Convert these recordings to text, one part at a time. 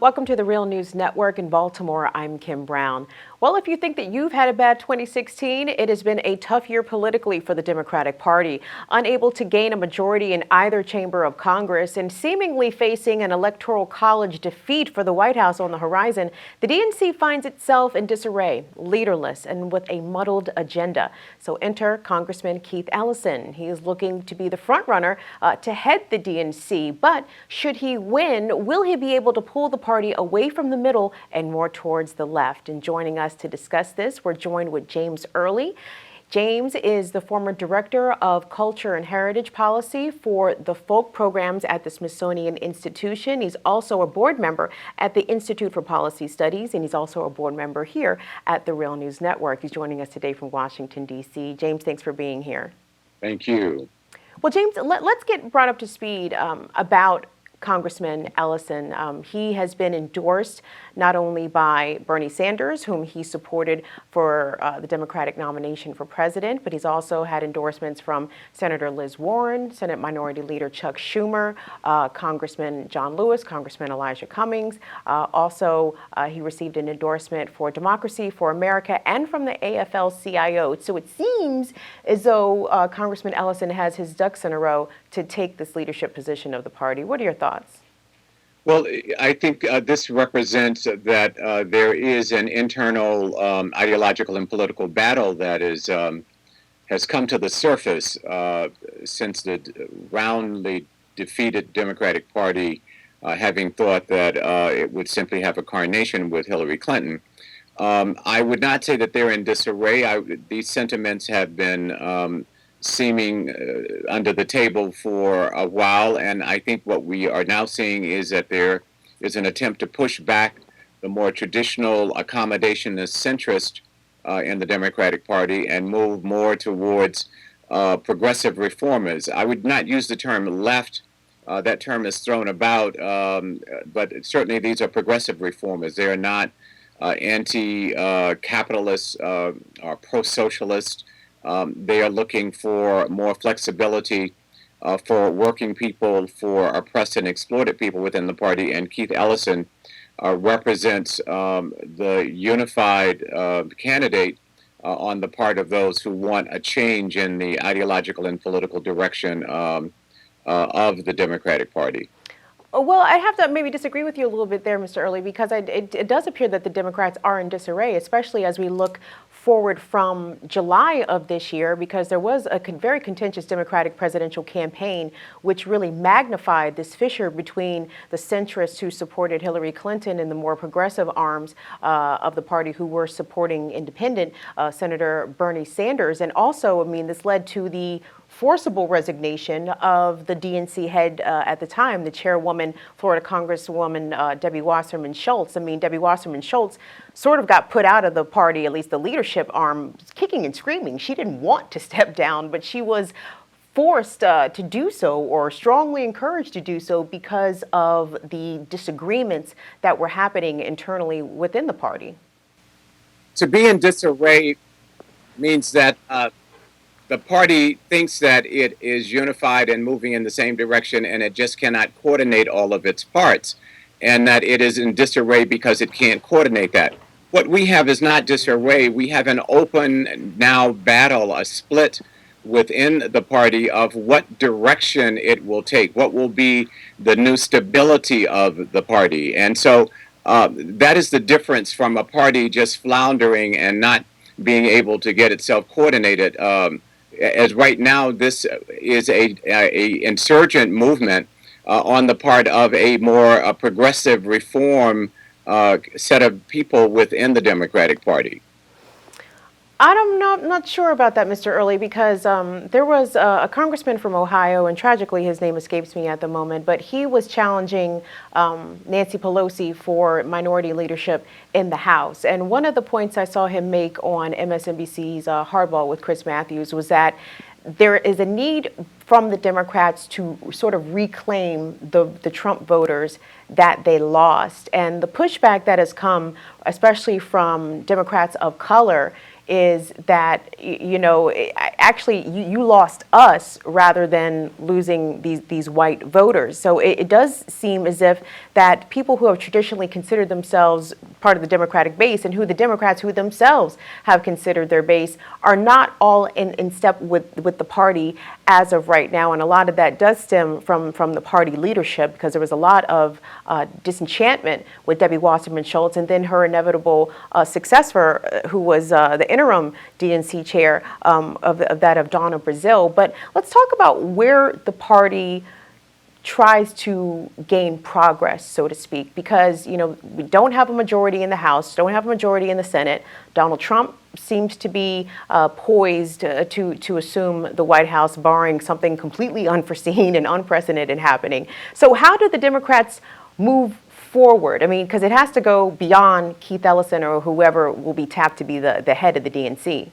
Welcome to the Real News Network in Baltimore. I'm Kim Brown. Well, if you think that you've had a bad 2016, it has been a tough year politically for the Democratic Party. Unable to gain a majority in either chamber of Congress and seemingly facing an electoral college defeat for the White House on the horizon, the DNC finds itself in disarray, leaderless, and with a muddled agenda. So enter Congressman Keith Ellison. He is looking to be the frontrunner to head the DNC. But should he win, will he be able to pull the party away from the middle and more towards the left? And joining us to discuss this, we're joined with James Early. James is the former Director of Culture and Heritage Policy for the Folk Programs at the Smithsonian Institution. He's also a board member at the Institute for Policy Studies, and he's also a board member here at the Real News Network. He's joining us today from Washington, D.C. James, thanks for being here. Thank you. Well, James, let's get brought up to speed about Congressman Ellison. He has been endorsed not only by Bernie Sanders, whom he supported for the Democratic nomination for president, but he's also had endorsements from Senator Liz Warren, Senate Minority Leader Chuck Schumer, Congressman John Lewis, Congressman Elijah Cummings. Also, he received an endorsement for Democracy for America and from the AFL-CIO. So it seems as though Congressman Ellison has his ducks in a row to take this leadership position of the party. What are your thoughts? Well, I think this represents that there is an internal ideological and political battle that has come to the surface since the roundly defeated Democratic Party, having thought that it would simply have a coronation with Hillary Clinton. I would not say that they're in disarray. These sentiments have been seeming under the table for a while, and I think what we are now seeing is that there is an attempt to push back the more traditional accommodationist centrist in the Democratic Party and move more towards progressive reformers. I would not use the term left. That term is thrown about, but certainly these are progressive reformers. They are not anti-capitalist or pro-socialist. They are looking for more flexibility for working people, for oppressed and exploited people within the party. And Keith Ellison represents the unified candidate on the part of those who want a change in the ideological and political direction of the Democratic Party. Well, I have to maybe disagree with you a little bit there, Mr. Early, because it does appear that the Democrats are in disarray, especially as we look forward from July of this year, because there was a very contentious Democratic presidential campaign, which really magnified this fissure between the centrists who supported Hillary Clinton and the more progressive arms of the party who were supporting independent Senator Bernie Sanders. And also, I mean, this led to the forcible resignation of the DNC head at the time, the chairwoman, Florida Congresswoman Debbie Wasserman Schultz. I mean, Debbie Wasserman Schultz sort of got put out of the party, at least the leadership arm, kicking and screaming. She didn't want to step down, but she was forced to do so, or strongly encouraged to do so, because of the disagreements that were happening internally within the party. To be in disarray means that the party thinks that it is unified and moving in the same direction, and it just cannot coordinate all of its parts, and that it is in disarray because it can't coordinate that. What we have is not disarray. We have an open now battle, a split within the party of what direction it will take, what will be the new stability of the party. And so that is the difference from a party just floundering and not being able to get itself coordinated. As right now, this is a insurgent movement on the part of a more progressive reform set of people within the Democratic Party. I'm not sure about that, Mr. Early, because there was a congressman from Ohio, and tragically his name escapes me at the moment, but he was challenging Nancy Pelosi for minority leadership in the House. And one of the points I saw him make on MSNBC's Hardball with Chris Matthews was that there is a need from the Democrats to sort of reclaim the Trump voters that they lost. And the pushback that has come, especially from Democrats of color, is that, actually you lost us rather than losing these white voters. So it does seem as if that people who have traditionally considered themselves part of the Democratic base, and who the Democrats who themselves have considered their base, are not all in step with the party as of right now. And a lot of that does stem from the party leadership, because there was a lot of disenchantment with Debbie Wasserman Schultz, and then her inevitable successor, who was the interim DNC chair of Donna Brazile. But let's talk about where the party tries to gain progress, so to speak, because we don't have a majority in the House, don't have a majority in the Senate. Donald Trump seems to be poised to assume the White House, barring something completely unforeseen and unprecedented happening. So how do the Democrats move forward? I mean, because it has to go beyond Keith Ellison or whoever will be tapped to be the head of the DNC.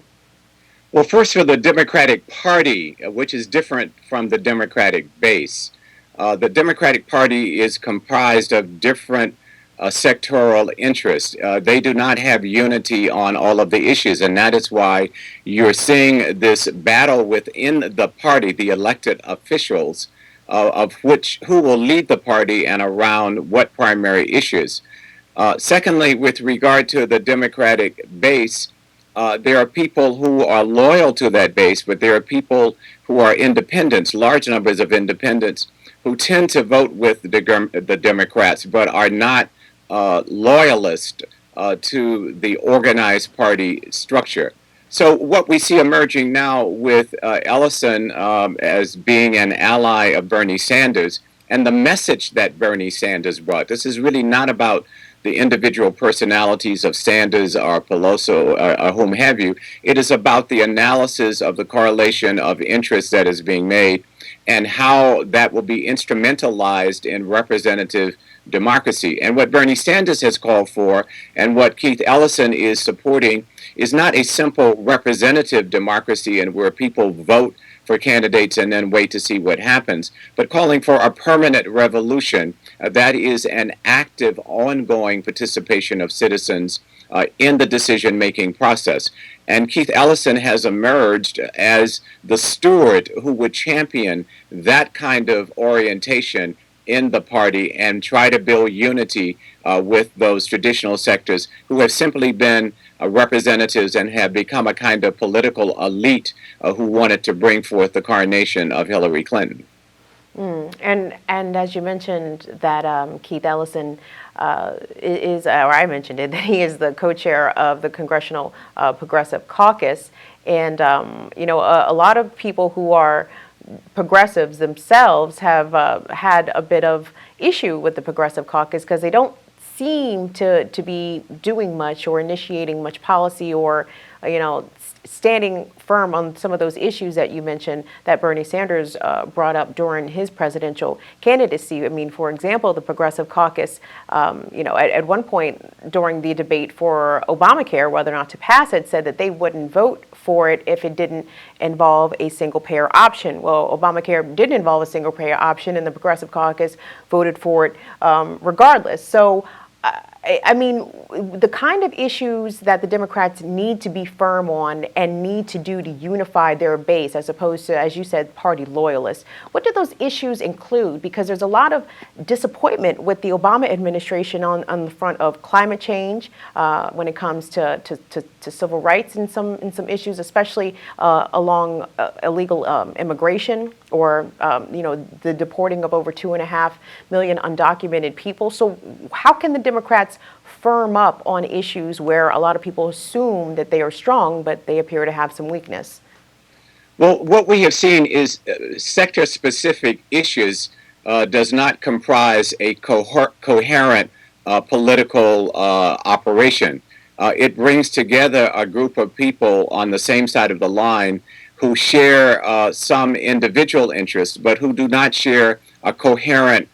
Well, first, for the Democratic Party, which is different from the Democratic base, the Democratic Party is comprised of different sectoral interests. They do not have unity on all of the issues, and that is why you're seeing this battle within the party, the elected officials, of who will lead the party and around what primary issues. Secondly, with regard to the Democratic base, there are people who are loyal to that base, but there are people who are independents, large numbers of independents, who tend to vote with the Democrats, but are not loyalist to the organized party structure. So what we see emerging now with Ellison as being an ally of Bernie Sanders, and the message that Bernie Sanders brought. This is really not about the individual personalities of Sanders or Pelosi or whom have you. It is about the analysis of the correlation of interest that is being made, and how that will be instrumentalized in representative democracy. And what Bernie Sanders has called for, and what Keith Ellison is supporting, is not a simple representative democracy and where people vote for candidates and then wait to see what happens, but calling for a permanent revolution that is an active, ongoing participation of citizens in the decision-making process. And Keith Ellison has emerged as the steward who would champion that kind of orientation in the party and try to build unity with those traditional sectors who have simply been representatives and have become a kind of political elite who wanted to bring forth the coronation of Hillary Clinton. And as you mentioned that Keith Ellison or I mentioned it, that he is the co-chair of the Congressional Progressive Caucus, and a lot of people who are progressives themselves have had a bit of issue with the Progressive Caucus, because they don't seem to be doing much or initiating much policy, or standing firm on some of those issues that you mentioned that Bernie Sanders brought up during his presidential candidacy. I mean, for example, the Progressive Caucus, at one point during the debate for Obamacare, whether or not to pass it, said that they wouldn't vote for it if it didn't involve a single-payer option. Well, Obamacare didn't involve a single-payer option, and the Progressive Caucus voted for it regardless. So, I mean, the kind of issues that the Democrats need to be firm on and need to do to unify their base, as opposed to, as you said, party loyalists, what do those issues include? Because there's a lot of disappointment with the Obama administration on the front of climate change, when it comes to civil rights in some issues, especially along illegal immigration, or the deporting of over 2.5 million undocumented people. So how can the Democrats firm up on issues where a lot of people assume that they are strong, but they appear to have some weakness? Well, what we have seen is sector-specific issues does not comprise a coherent political operation. It brings together a group of people on the same side of the line who share some individual interests, but who do not share a coherent,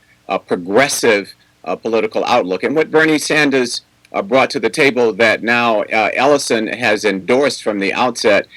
progressive political outlook. And what Bernie Sanders brought to the table, that now Ellison has endorsed from the outset,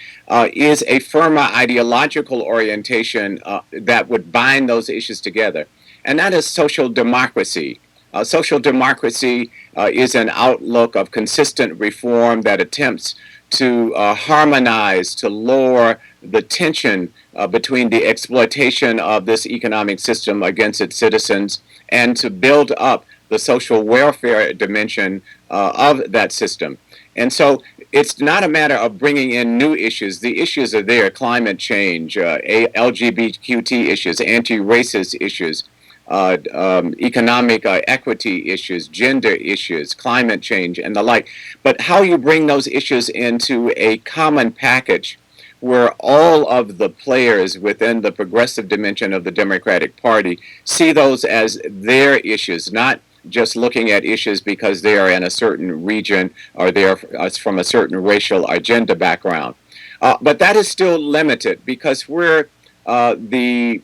is a firmer ideological orientation that would bind those issues together. And that is social democracy. Social democracy is an outlook of consistent reform that attempts to harmonize, to lower the tension between the exploitation of this economic system against its citizens and to build up the social welfare dimension of that system. And so it's not a matter of bringing in new issues. The issues are there: climate change, LGBTQT issues, anti-racist issues, economic equity issues, gender issues, climate change, and the like. But how you bring those issues into a common package where all of the players within the progressive dimension of the Democratic Party see those as their issues, not just looking at issues because they are in a certain region or they are from a certain racial agenda background. But that is still limited because the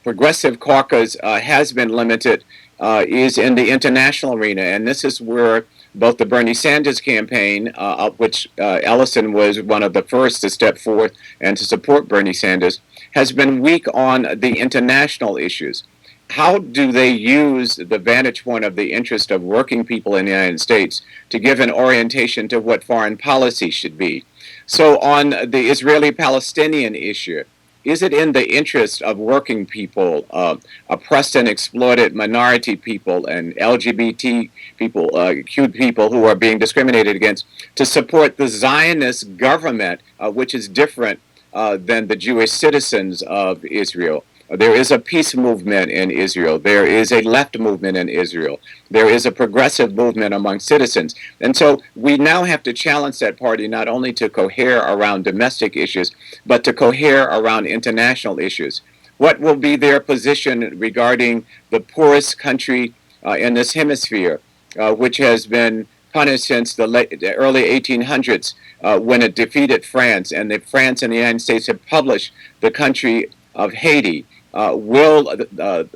progressive caucus has been limited is in the international arena. And this is where both the Bernie Sanders campaign, of which Ellison was one of the first to step forth and to support Bernie Sanders, has been weak on the international issues. How do they use the vantage point of the interest of working people in the United States to give an orientation to what foreign policy should be? So, on the Israeli Palestinian issue, is it in the interest of working people, oppressed and exploited minority people, and LGBT people, Q people who are being discriminated against, to support the Zionist government, which is different than the Jewish citizens of Israel? There is a peace movement in Israel. There is a left movement in Israel. There is a progressive movement among citizens. And so we now have to challenge that party not only to cohere around domestic issues, but to cohere around international issues. What will be their position regarding the poorest country in this hemisphere, which has been punished since the early 1800s when it defeated France, and France and the United States have published the country of Haiti? Will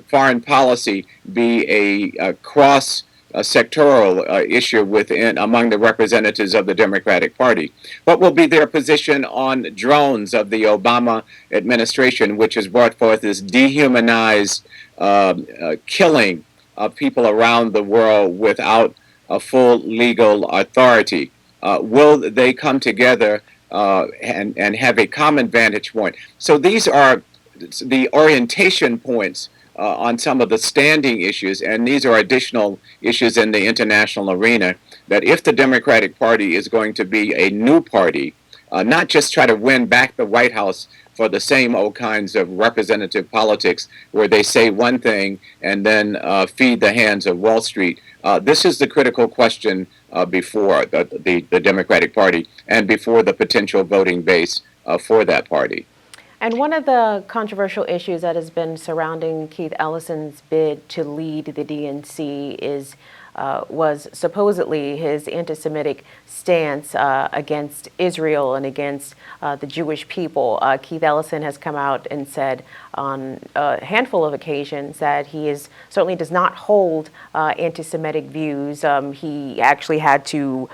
foreign policy be a cross sectoral issue within among the representatives of the Democratic Party? What will be their position on drones of the Obama administration, which has brought forth this dehumanized killing of people around the world without a full legal authority? Will they come together and have a common vantage point? So these are the orientation points on some of the standing issues, and these are additional issues in the international arena, that if the Democratic Party is going to be a new party, not just try to win back the White House for the same old kinds of representative politics where they say one thing and then feed the hands of Wall Street. This is the critical question before the Democratic Party and before the potential voting base for that party. And one of the controversial issues that has been surrounding Keith Ellison's bid to lead the DNC was supposedly his anti-Semitic stance against Israel and against the Jewish people. Keith Ellison has come out and said on a handful of occasions that he certainly does not hold anti-Semitic views. He actually had to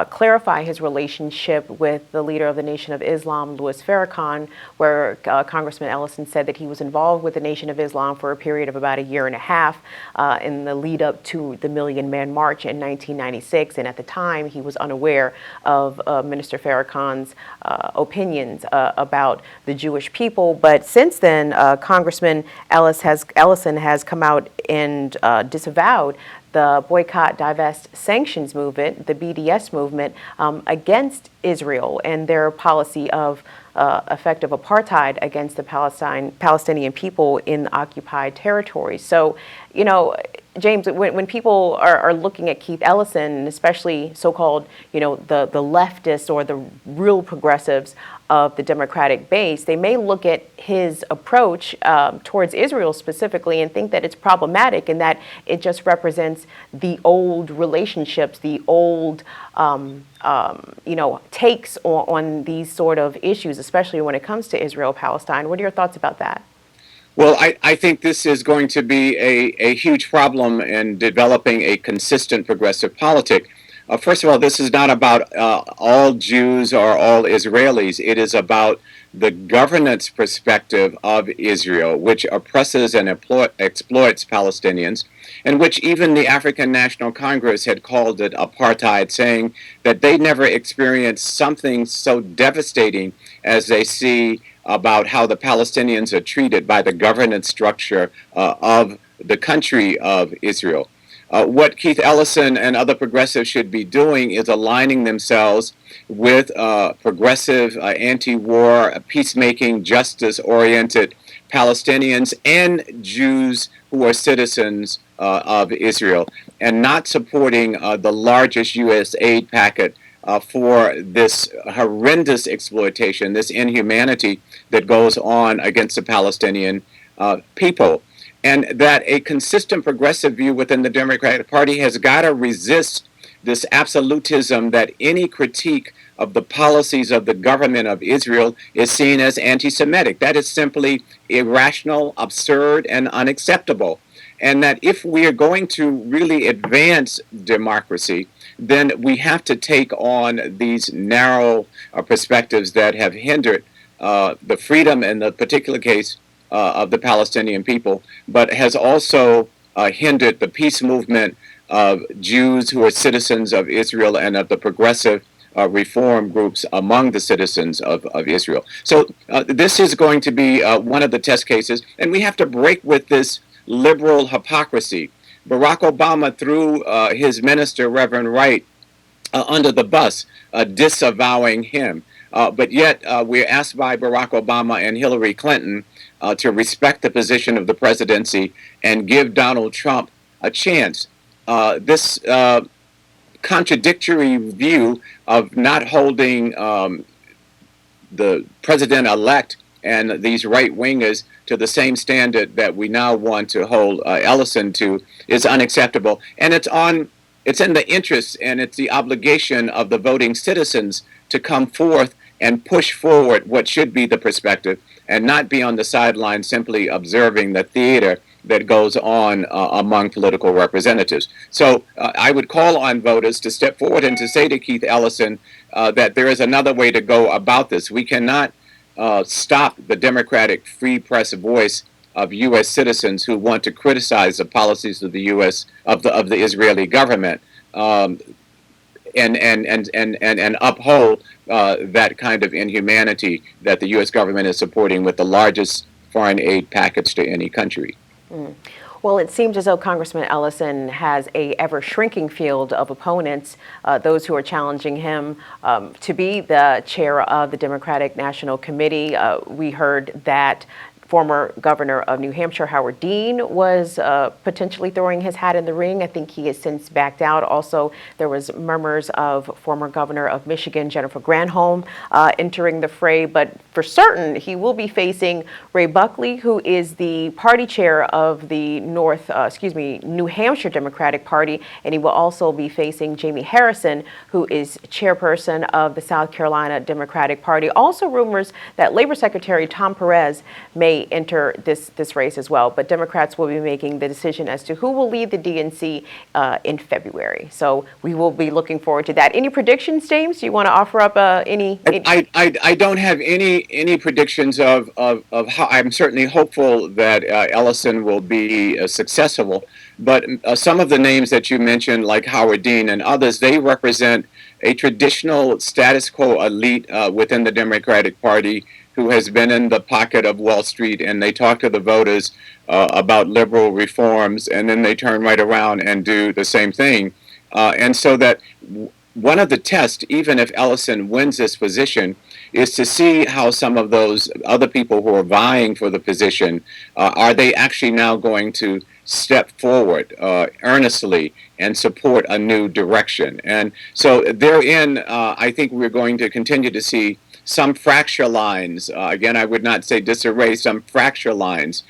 clarify his relationship with the leader of the Nation of Islam, Louis Farrakhan, where Congressman Ellison said that he was involved with the Nation of Islam for a period of about a year and a half in the lead up to the Million Man March in 1996. And at the time, he was unaware of Minister Farrakhan's opinions about the Jewish people. But since then, Congressman Ellison has come out and disavowed the boycott, divest, sanctions movement, the BDS movement, against Israel and their policy of effective apartheid against the Palestinian people in occupied territories. So, you know, James, when people are looking at Keith Ellison, especially so-called, you know, the leftists or the real progressives of the Democratic base, they may look at his approach towards Israel specifically and think that it's problematic and that it just represents the old relationships, the old, takes on these sort of issues, especially when it comes to Israel-Palestine. What are your thoughts about that? Well, I think this is going to be a huge problem in developing a consistent progressive politic. First of all, this is not about all Jews or all Israelis. It is about the governance perspective of Israel, which oppresses and exploits Palestinians, and which even the African National Congress had called it apartheid, saying that they never experienced something so devastating as they see about how the Palestinians are treated by the governance structure of the country of Israel. What Keith Ellison and other progressives should be doing is aligning themselves with progressive, anti-war, peacemaking, justice-oriented Palestinians and Jews who are citizens of Israel, and not supporting the largest U.S. aid packet for this horrendous exploitation, this inhumanity that goes on against the Palestinian people. And that a consistent progressive view within the Democratic Party has got to resist this absolutism that any critique of the policies of the government of Israel is seen as anti-Semitic. That is simply irrational, absurd, and unacceptable. And that if we are going to really advance democracy, then we have to take on these narrow perspectives that have hindered the freedom in the particular case of the Palestinian people, but has also hindered the peace movement of Jews who are citizens of Israel and of the progressive reform groups among the citizens of Israel. So this is going to be one of the test cases, and we have to break with this liberal hypocrisy. Barack Obama threw his minister, Reverend Wright, under the bus, disavowing him. But yet we're asked by Barack Obama and Hillary Clinton to respect the position of the presidency and give Donald Trump a chance. This contradictory view of not holding the president-elect and these right-wingers to the same standard that we now want to hold Ellison to is unacceptable. And it's in the interest and it's the obligation of the voting citizens to come forth and push forward what should be the perspective and not be on the sidelines simply observing the theater that goes on among political representatives. So I would call on voters to step forward and to say to Keith Ellison that there is another way to go about this. We cannot stop the democratic free press voice of U.S. citizens who want to criticize the policies of the U.S. of the Israeli government and uphold that kind of inhumanity that the U.S. government is supporting with the largest foreign aid package to any country. Mm. Well, it seems as though Congressman Ellison has a ever-shrinking field of opponents, those who are challenging him to be the chair of the Democratic National Committee. We heard that former governor of New Hampshire, Howard Dean, was potentially throwing his hat in the ring. I think he has since backed out. Also, there was murmurs of former governor of Michigan, Jennifer Granholm, entering the fray. But for certain, he will be facing Ray Buckley, who is the party chair of the New Hampshire Democratic Party, and he will also be facing Jamie Harrison, who is chairperson of the South Carolina Democratic Party. Also, rumors that Labor Secretary Tom Perez may enter this race as well, but Democrats will be making the decision as to who will lead the DNC in February. So we will be looking forward to that. Any predictions, James? Do you want to offer up any? I don't have any predictions of how. I'm certainly hopeful that Ellison will be successful, but some of the names that you mentioned, like Howard Dean and others, they represent a traditional status quo elite within the Democratic Party who has been in the pocket of Wall Street, and they talk to the voters about liberal reforms, and then they turn right around and do the same thing. And so that one of the tests, even if Ellison wins this position, is to see how some of those other people who are vying for the position, are they actually now going to step forward earnestly and support a new direction. And so therein, I think we're going to continue to see some fracture lines, again, I would not say disarray, some fracture lines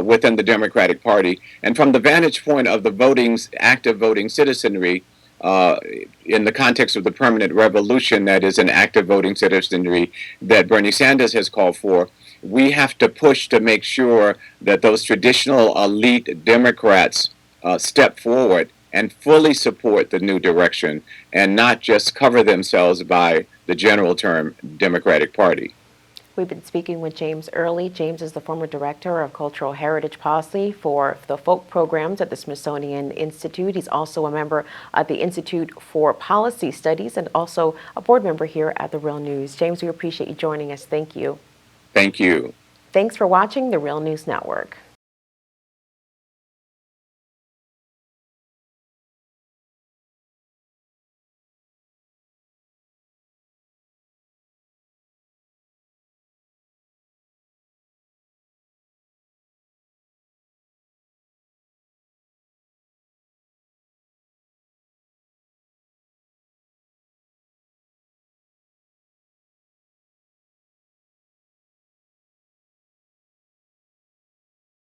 within the Democratic Party. And from the vantage point of the active voting citizenry, in the context of the permanent revolution that is an active voting citizenry that Bernie Sanders has called for, we have to push to make sure that those traditional elite Democrats step forward and fully support the new direction and not just cover themselves by the general term Democratic Party. We've been speaking with James Early. James is the former director of cultural heritage policy for the folk programs at the Smithsonian Institute. He's also a member of the Institute for Policy Studies and also a board member here at The Real News. James, we appreciate you joining us. Thank you. Thank you. Thanks for watching The Real News Network.